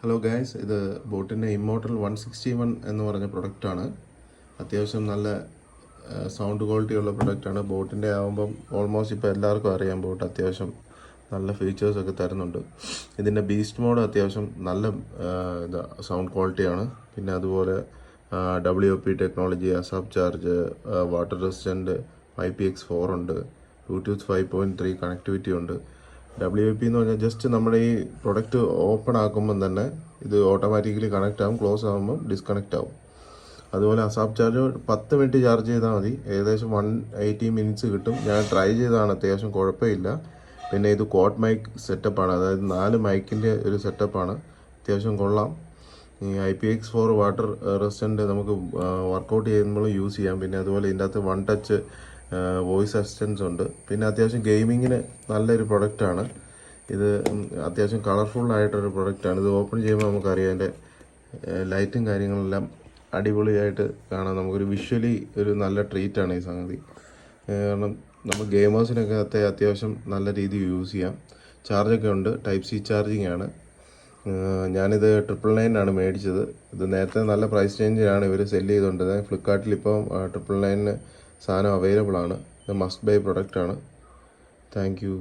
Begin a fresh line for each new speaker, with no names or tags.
Hello guys, ഇത് ബോട്ടിൻ്റെ immortal 161 എന്ന് പറഞ്ഞ പ്രൊഡക്റ്റാണ്. അത്യാവശ്യം നല്ല സൗണ്ട് ക്വാളിറ്റി ഉള്ള പ്രൊഡക്റ്റാണ്. ബോട്ടിൻ്റെ ആകുമ്പം ഓൾമോസ്റ്റ് ഇപ്പോൾ എല്ലാവർക്കും അറിയാം, ബോട്ട് അത്യാവശ്യം നല്ല ഫീച്ചേഴ്സൊക്കെ തരുന്നുണ്ട്. ഇതിൻ്റെ ബീസ്റ്റ് മോഡ് അത്യാവശ്യം നല്ല സൗണ്ട് ക്വാളിറ്റിയാണ്. പിന്നെ അതുപോലെ WOP technology, ASAP charge, water resistant, IPX4 ഉണ്ട്, ബ്ലൂടൂത്ത് 5.3 കണക്ടിവിറ്റി ഉണ്ട്. WOP എന്ന് പറഞ്ഞാൽ ജസ്റ്റ് നമ്മുടെ ഈ പ്രൊഡക്റ്റ് ഓപ്പൺ ആക്കുമ്പം തന്നെ ഇത് ഓട്ടോമാറ്റിക്കലി കണക്റ്റ് ആകും, ക്ലോസ് ആകുമ്പം ഡിസ്കണക്റ്റ് ആവും. അതുപോലെ അസാപ് ചാർജ് 10 മിനിറ്റ് ചാർജ് ചെയ്താൽ മതി, ഏകദേശം 180 മിനിറ്റ്സ് കിട്ടും. ഞാൻ ട്രൈ ചെയ്തതാണ്, അത്യാവശ്യം കുഴപ്പമില്ല. പിന്നെ ഇത് ക്വാഡ് മൈക്ക് സെറ്റപ്പാണ്, അതായത് 4 മൈക്കിൻ്റെ ഒരു സെറ്റപ്പാണ്, അത്യാവശ്യം കൊള്ളാം. ഈ IPX4 വാട്ടർ റെസിസ്റ്റൻ്റ് നമുക്ക് വർക്കൗട്ട് ചെയ്യുമ്പോൾ യൂസ് ചെയ്യാം. പിന്നെ അതുപോലെ ഇതിൻ്റെ അകത്ത് 1 ടച്ച് വോയിസ് അസിസ്റ്റൻസ് ഉണ്ട്. പിന്നെ അത്യാവശ്യം ഗെയിമിങ്ങിന് നല്ലൊരു പ്രൊഡക്റ്റാണ് ഇത്. അത്യാവശ്യം കളർഫുള്ളായിട്ടൊരു പ്രൊഡക്റ്റാണ്. ഇത് ഓപ്പൺ ചെയ്യുമ്പോൾ നമുക്കറിയാം അതിൻ്റെ ലൈറ്റും കാര്യങ്ങളെല്ലാം അടിപൊളിയായിട്ട് കാണാം. നമുക്കൊരു വിഷ്വലി ഒരു നല്ല ട്രീറ്റാണ് ഈ സംഗതി. കാരണം നമ്മൾ ഗെയിമേഴ്സിനൊക്കെ അത്യാവശ്യം നല്ല രീതിയിൽ യൂസ് ചെയ്യാം. ചാർജൊക്കെ ഉണ്ട്, ടൈപ്പ് സി ചാർജിങ് ആണ്. ഞാനിത് 999 ആണ് മേടിച്ചത്. ഇത് നേരത്തെ നല്ല പ്രൈസ് റേഞ്ചിലാണ് ഇവർ സെല്ല് ചെയ്തുകൊണ്ടിരുന്നത്. ഫ്ലിപ്കാർട്ടിൽ ഇപ്പം 999 സാധനം അവൈലബിൾ ആണ്. ഇത് മസ്റ്റ് ബൈ പ്രൊഡക്റ്റാണ്. Thank you.